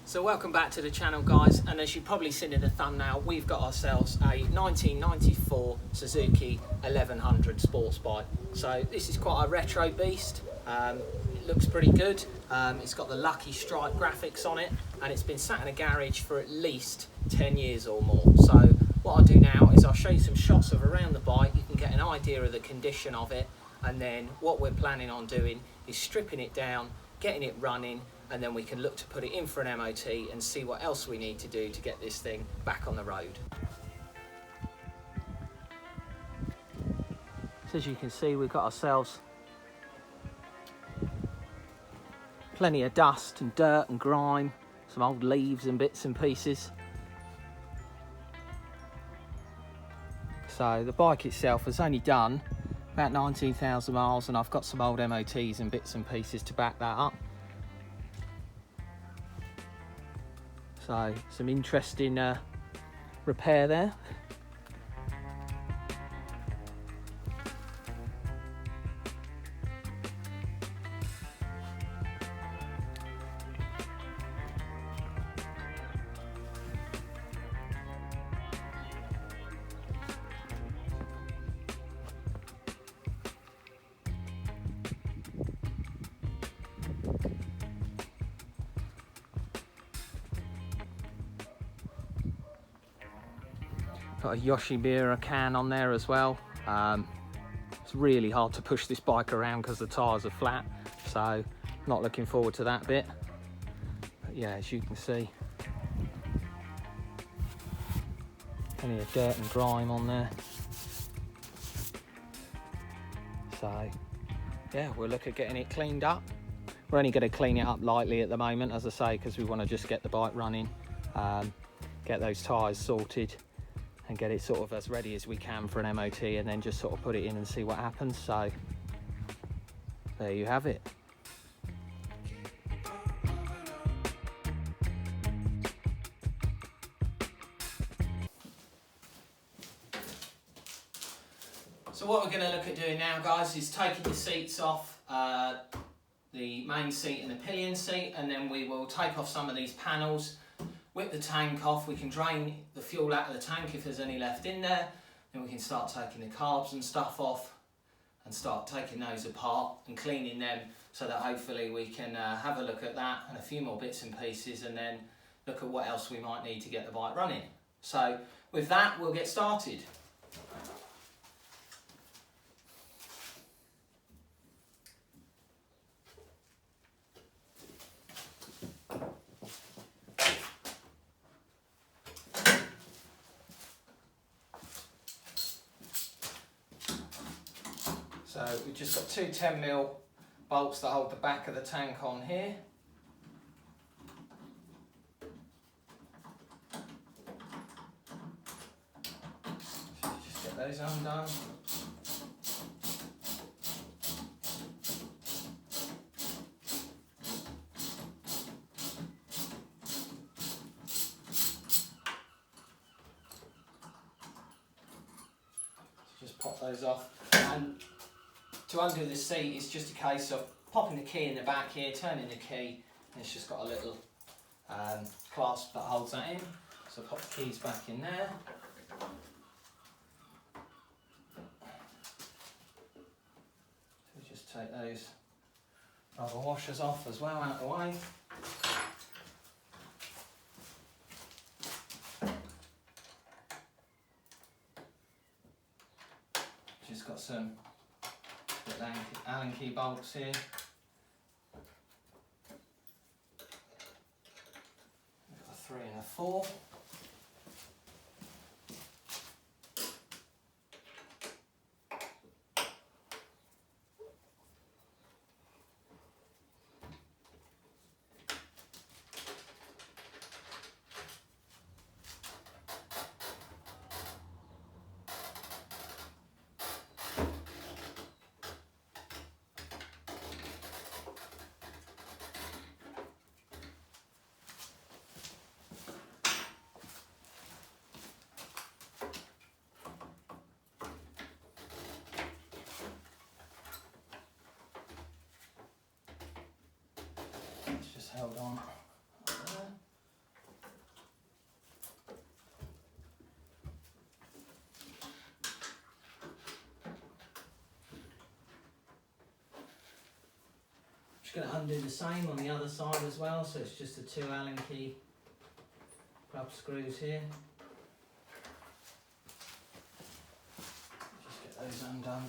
So welcome back to the channel, guys, and as you've probably seen in the thumbnail, we've got ourselves a 1994 Suzuki 1100 sports bike. So this is quite a retro beast. It looks pretty good. It's got the Lucky Strike graphics on it, and it's been sat in a garage for at least 10 years or more. So what I'll do now is I'll show you some shots of around the bike. You can get an idea of the condition of it, and then what we're planning on doing is stripping it down, getting it running, and then we can look to put it in for an MOT and see what else we need to do to get this thing back on the road. So as you can see, we've got ourselves plenty of dust and dirt and grime, some old leaves and bits and pieces. So the bike itself has only done about 19,000 miles, and I've got some old MOTs and bits and pieces to back that up. So some interesting repair there. Got a Yoshimura can on there as well. It's really hard to push this bike around because the tyres are flat, so not looking forward to that bit. But yeah, as you can see, plenty of dirt and grime on there. So yeah, we'll look at getting it cleaned up. We're only going to clean it up lightly at the moment, as I say, because we want to just get the bike running, get those tyres sorted, and get it sort of as ready as we can for an MOT, and then just sort of put it in and see what happens. So there you have it. So what we're going to look at doing now, guys, is taking the seats off, the main seat and the pillion seat, and then we will take off some of these panels, whip the tank off. We can drain the fuel out of the tank if there's any left in there. Then we can start taking the carbs and stuff off and start taking those apart and cleaning them, so that hopefully we can have a look at that and a few more bits and pieces, and then look at what else we might need to get the bike running. So with that, we'll get started. So we've just got two 10mm bolts that hold the back of the tank on here. So just get those undone. So just pop those off. And to undo the seat, it's just a case of popping the key in the back here, turning the key, and it's just got a little clasp that holds that in. So pop the keys back in there. So just take those rubber washers off as well, out of the way. Just got some Allen key bolts here. We've got a 3 and a 4. Held on there. Just going to undo the same on the other side as well, so it's just the 2 Allen key club screws here. Just get those undone.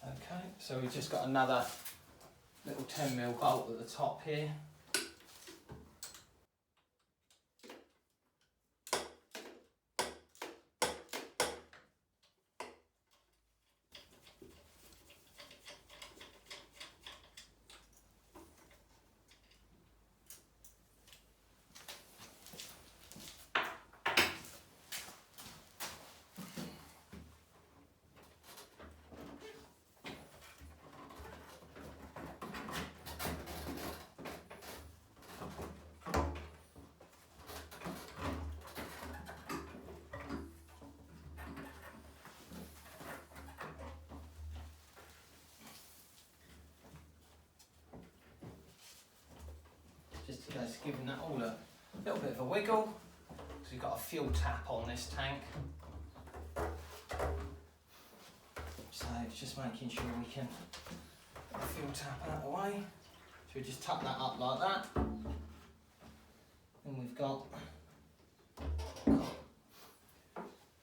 Okay, so we've just got another little 10mm bolt at the top here. Just in case, giving that all a little bit of a wiggle, because we've got a fuel tap on this tank. So it's just making sure we can get the fuel tap out of the way. So we just tuck that up like that. Then we've got,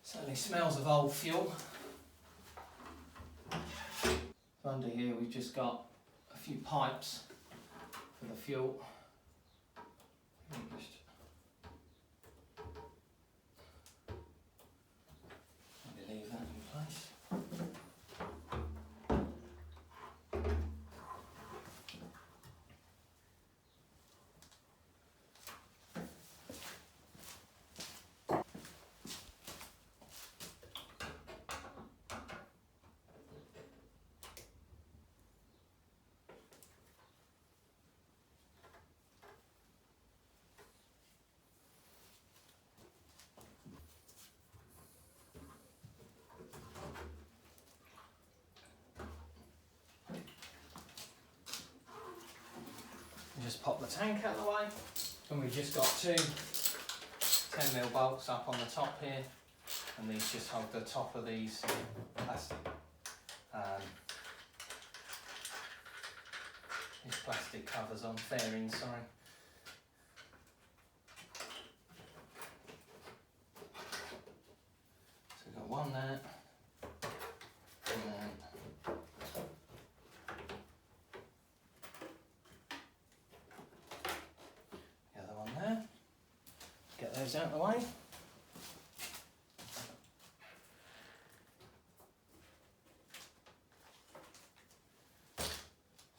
certainly smells of old fuel. Under here we've just got a few pipes for the fuel. Just leave that in place. Just pop the tank out of the way, and we've just got 2 10mm bolts up on the top here, and these just hold the top of these plastic covers on, fairings, sorry. So we've got one there, and then get those out of the way.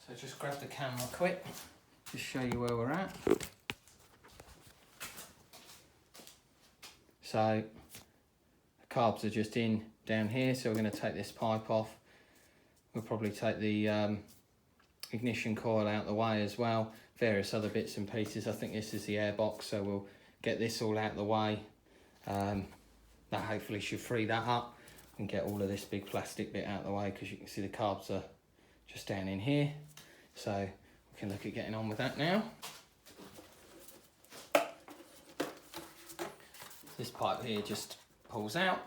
So just grab the camera quick, just show you where we're at. So the carbs are just in down here, so we're going to take this pipe off. We'll probably take the ignition coil out of the way as well, various other bits and pieces. I think this is the airbox, so we'll get this all out of the way. That hopefully should free that up and get all of this big plastic bit out of the way, because you can see the carbs are just down in here. So we can look at getting on with that now. This pipe here just pulls out.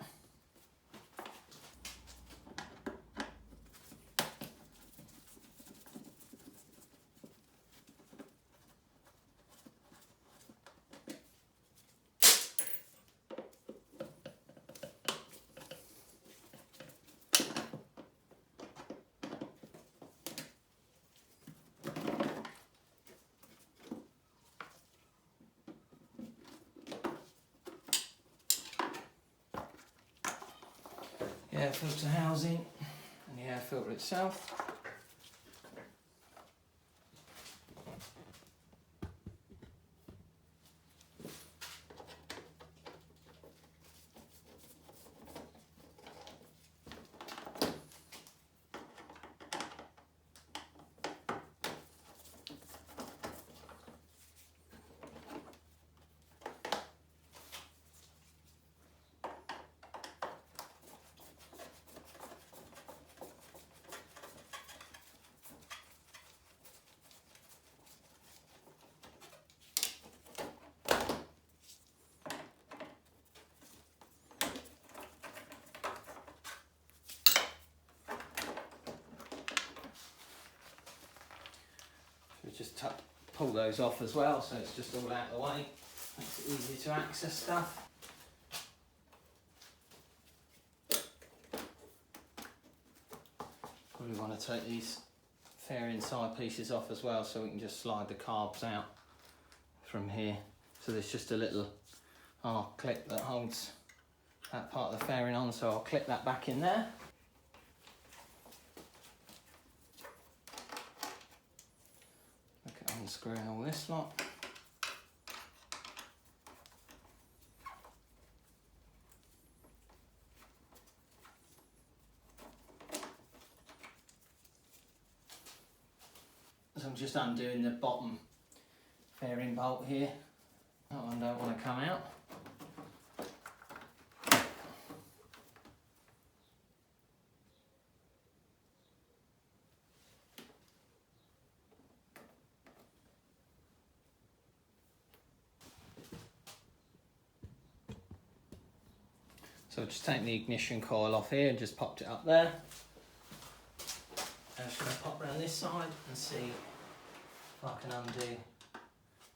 Air filter housing and the air filter itself. pull those off as well, so it's just all out of the way. Makes it easier to access stuff. Probably want to take these fairing side pieces off as well, so we can just slide the carbs out from here. So there's just a little clip that holds that part of the fairing on, so I'll clip that back in there. Look at unscrewing all this lot. So I'm just undoing the bottom fairing bolt here. That one don't want to come out. So I've just taken the ignition coil off here and just popped it up there. I'm just going to pop around this side and see if I can undo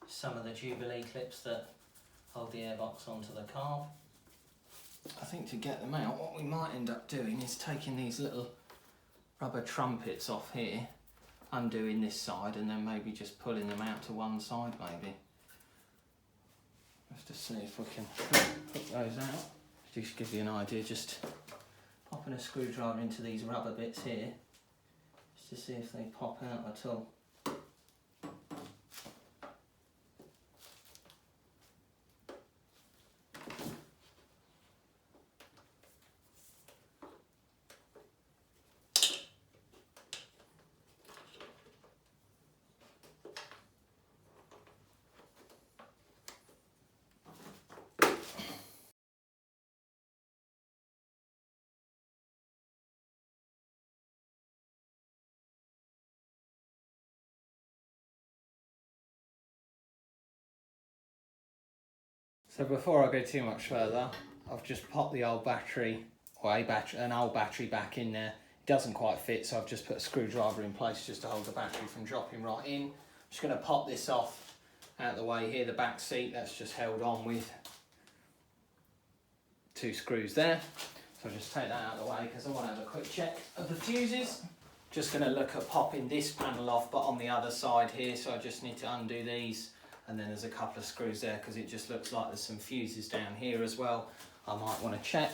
some of the Jubilee clips that hold the airbox onto the carb. I think to get them out, what we might end up doing is taking these little rubber trumpets off here, undoing this side, and then maybe just pulling them out to one side maybe. Have to see if we can hook those out. Just to give you an idea, just popping a screwdriver into these rubber bits here, just to see if they pop out at all. So before I go too much further, I've just popped the old battery, or an old battery back in there. It doesn't quite fit, so I've just put a screwdriver in place just to hold the battery from dropping right in. I'm just going to pop this off out the way here, the back seat, that's just held on with 2 screws there. So I'll just take that out of the way because I want to have a quick check of the fuses. Just going to look at popping this panel off, but on the other side here, so I just need to undo these. And then there's a couple of screws there because it just looks like there's some fuses down here as well. I might want to check.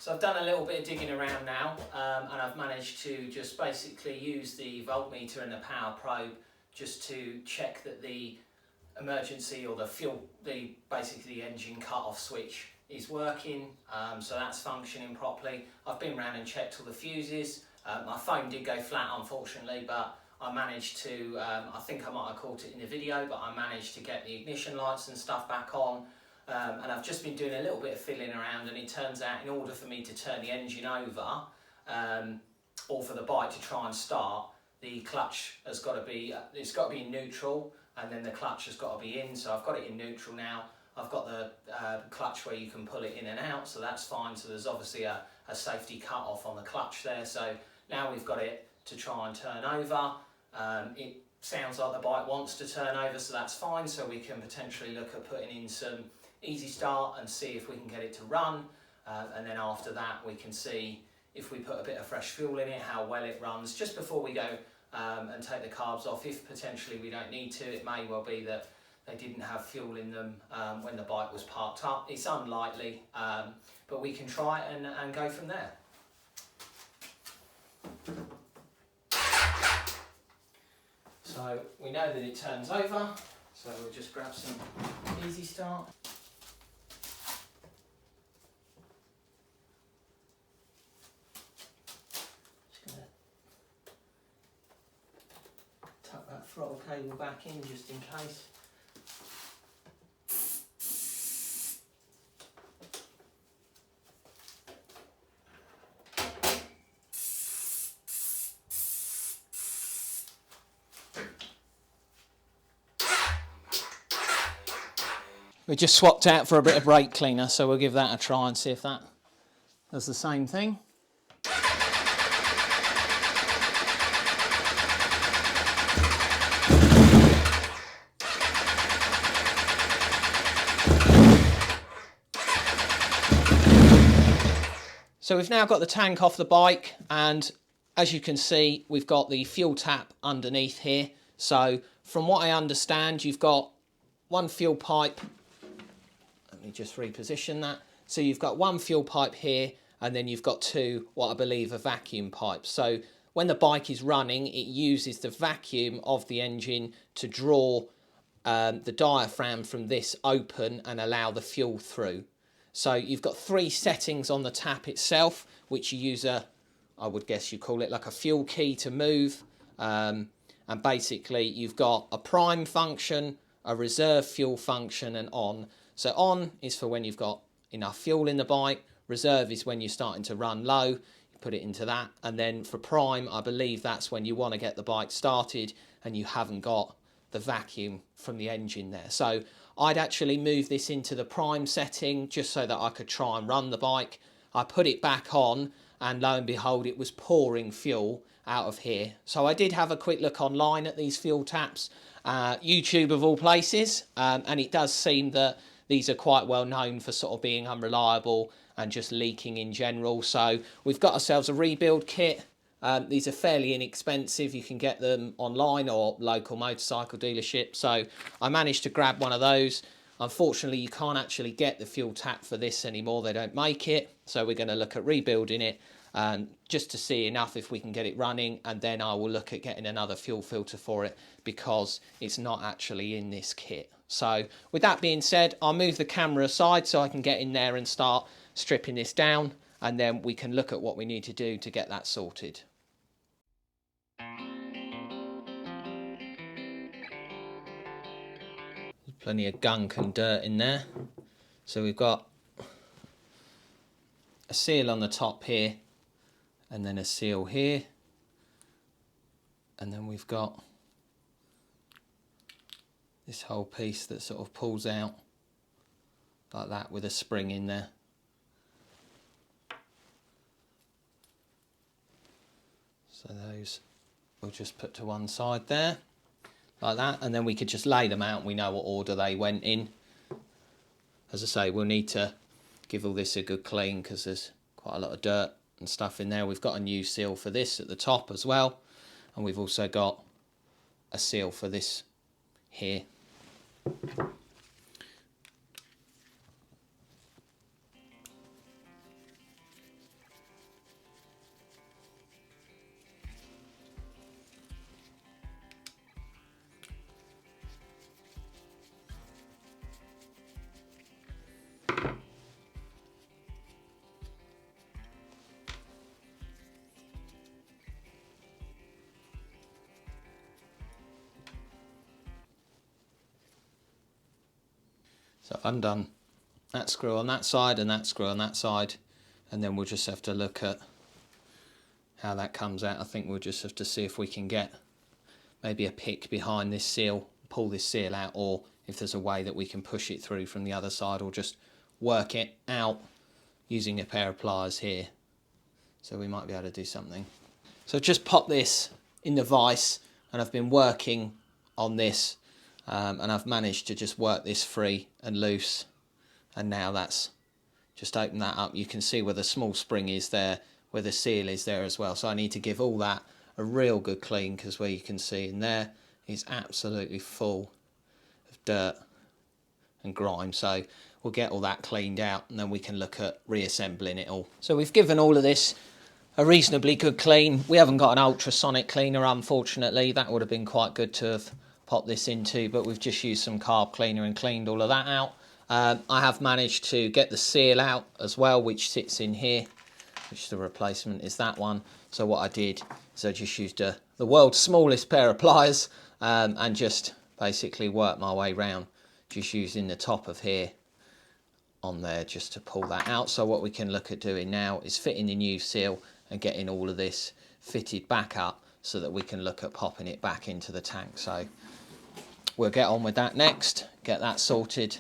So I've done a little bit of digging around now, and I've managed to just basically use the voltmeter and the power probe just to check that the emergency or the fuel, basically the engine cut-off switch is working, so that's functioning properly. I've been around and checked all the fuses. My phone did go flat unfortunately, but I managed to, I think I might have caught it in the video, but I managed to get the ignition lights and stuff back on. And I've just been doing a little bit of fiddling around, and it turns out in order for me to turn the engine over, or for the bike to try and start, the clutch has got to be, it's got to be in neutral, and then the clutch has got to be in. So I've got it in neutral now. I've got the clutch where you can pull it in and out, so that's fine. So there's obviously a safety cut off on the clutch there. So now we've got it to try and turn over. It sounds like the bike wants to turn over, so that's fine. So we can potentially look at putting in some easy start and see if we can get it to run, and then after that we can see if we put a bit of fresh fuel in it, how well it runs, just before we go and take the carbs off. If potentially we don't need to, it may well be that they didn't have fuel in them when the bike was parked up. It's unlikely, but we can try it and go from there. So we know that it turns over, so we'll just grab some easy start. throttle cable back in just in case. We just swapped out for a bit of brake cleaner, so we'll give that a try and see if that does the same thing. So we've now got the tank off the bike, and as you can see, we've got the fuel tap underneath here. So from what I understand, you've got one fuel pipe. Let me just reposition that. So you've got one fuel pipe here, and then you've got two, what I believe are vacuum pipes. So when the bike is running, it uses the vacuum of the engine to draw the diaphragm from this open and allow the fuel through. So you've got three settings on the tap itself, which you use I would guess you call it like a fuel key to move. And basically you've got a prime function, a reserve fuel function, and on. So on is for when you've got enough fuel in the bike. Reserve is when you're starting to run low. You put it into that. And then for prime, I believe that's when you want to get the bike started and you haven't got the vacuum from the engine there. So I'd actually move this into the prime setting just so that I could try and run the bike. I put it back on, and lo and behold, it was pouring fuel out of here. So I did have a quick look online at these fuel taps, YouTube of all places, and it does seem that these are quite well known for sort of being unreliable and just leaking in general. So we've got ourselves a rebuild kit. These are fairly inexpensive. You can get them online or local motorcycle dealership. So I managed to grab one of those. Unfortunately, you can't actually get the fuel tap for this anymore. They don't make it. So we're going to look at rebuilding it just to see enough if we can get it running. And then I will look at getting another fuel filter for it because it's not actually in this kit. So with that being said, I'll move the camera aside so I can get in there and start stripping this down. And then we can look at what we need to do to get that sorted. Plenty of gunk and dirt in there. So we've got a seal on the top here, and then a seal here, and then we've got this whole piece that sort of pulls out like that with a spring in there. So those we'll just put to one side there like that, and then we could just lay them out and we know what order they went in. As I say, we'll need to give all this a good clean because there's quite a lot of dirt and stuff in there. We've got a new seal for this at the top as well, and we've also got a seal for this here. So I've undone that screw on that side and that screw on that side, and then we'll just have to look at how that comes out. I think we'll just have to see if we can get maybe a pick behind this seal, pull this seal out, or if there's a way that we can push it through from the other side, or just work it out using a pair of pliers here. So we might be able to do something. So I've just popped this in the vise, and I've been working on this, and I've managed to just work this free and loose, and now that's just open that up. You can see where the small spring is there, where the seal is there as well. So I need to give all that a real good clean, because where you can see in there is absolutely full of dirt and grime. So we'll get all that cleaned out, and then we can look at reassembling it all. So we've given all of this a reasonably good clean. We haven't got an ultrasonic cleaner, unfortunately. That would have been quite good to have popped this into, but we've just used some carb cleaner and cleaned all of that out. I have managed to get the seal out as well, which sits in here. which the replacement is that one. So what I did is I just used the world's smallest pair of pliers and just basically worked my way round, just using the top of here on there just to pull that out. So what we can look at doing now is fitting the new seal and getting all of this fitted back up so that we can look at popping it back into the tank. So we'll get on with that next, get that sorted.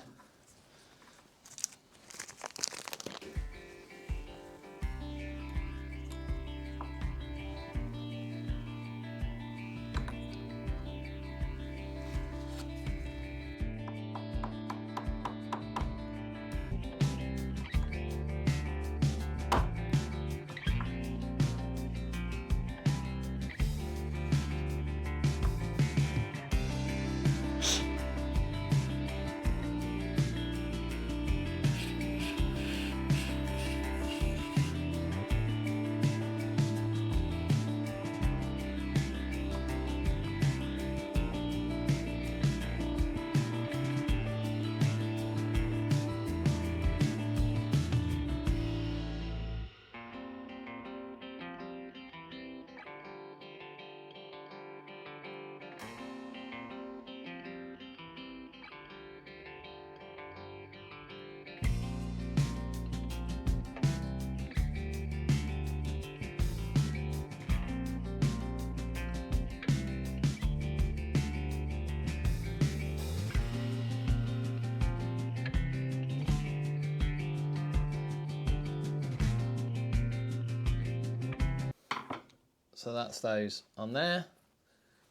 So that's those on there.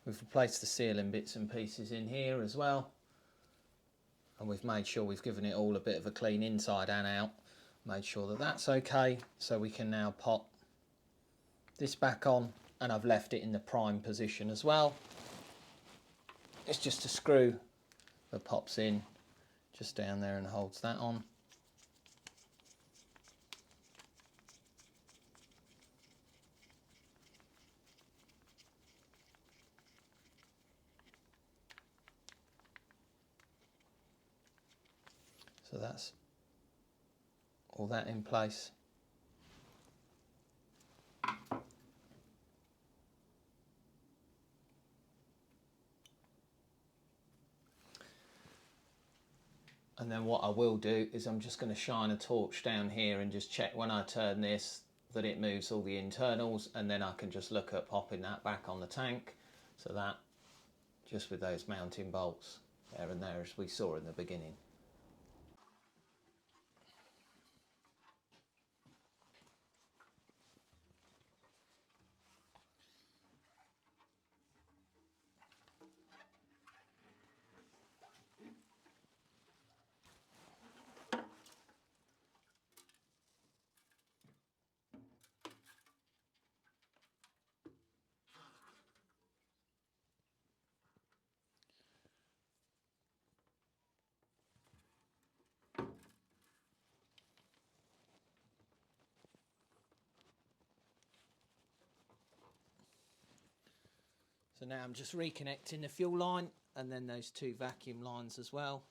We've replaced the sealing bits and pieces in here as well. And we've made sure we've given it all a bit of a clean inside and out. Made sure that that's okay. So we can now pop this back on, and I've left it in the prime position as well. It's just a screw that pops in just down there and holds that on. So that's all that in place. And then what I will do is I'm just going to shine a torch down here and just check when I turn this that it moves all the internals, and then I can just look at popping that back on the tank. So that just with those mounting bolts there and there as we saw in the beginning. So now I'm just reconnecting the fuel line and then those two vacuum lines as well.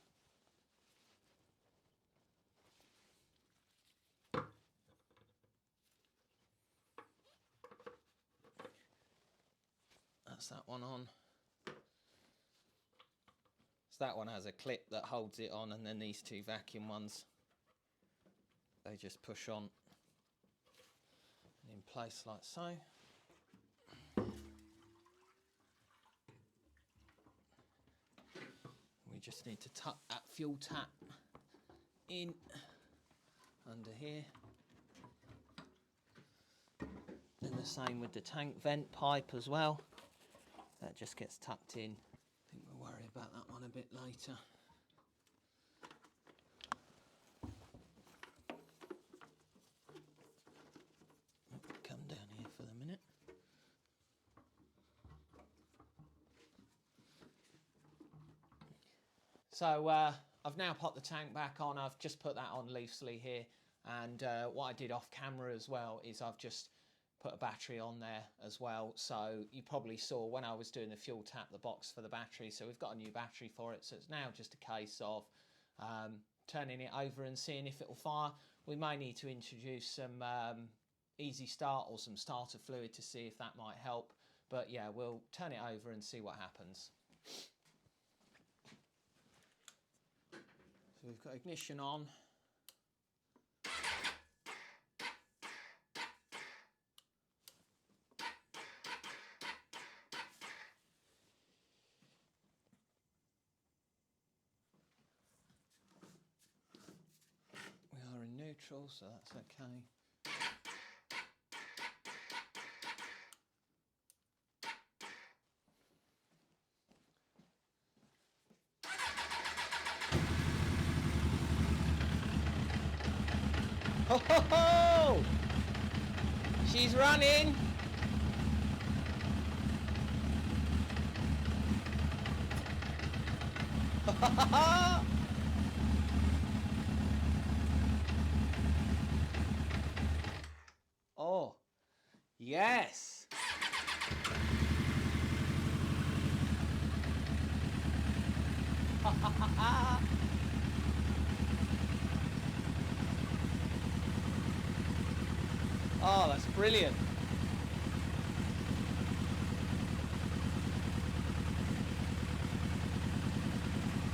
That's that one on. So that one has a clip that holds it on, and then these two vacuum ones, they just push on and in place like so. We just need to tuck that fuel tap in under here. And the same with the tank vent pipe as well. That just gets tucked in. I think we'll worry about that one a bit later. Come down here for the minute. So I've now popped the tank back on. I've just put that on loosely here, and what I did off camera as well is I've just put a battery on there as well. So you probably saw when I was doing the fuel tap the box for the battery, so we've got a new battery for it. So it's now just a case of turning it over and seeing if it'll fire. We may need to introduce some easy start or some starter fluid to see if that might help. But yeah, we'll turn it over and see what happens. So we've got ignition on. We are in neutral, so that's okay. Ho ho ho! She's running! Ha ha ha ha! Oh, yes! Ha ha ha ha! Oh, that's brilliant.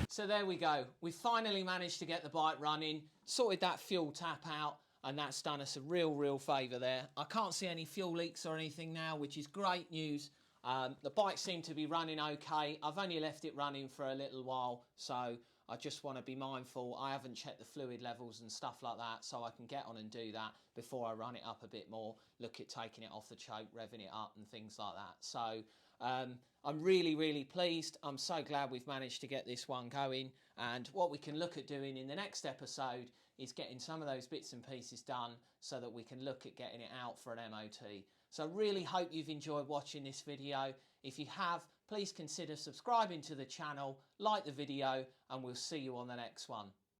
So there we go. We finally managed to get the bike running, sorted that fuel tap out, and that's done us a real favour there. I can't see any fuel leaks or anything now, which is great news. The bike seemed to be running okay. I've only left it running for a little while, so I just want to be mindful. I haven't checked the fluid levels and stuff like that, so I can get on and do that before I run it up a bit more, look at taking it off the choke, revving it up and things like that. So I'm really pleased. I'm so glad we've managed to get this one going, and what we can look at doing in the next episode is getting some of those bits and pieces done so that we can look at getting it out for an MOT. So I really hope you've enjoyed watching this video. If you have, please consider subscribing to the channel, like the video, and we'll see you on the next one.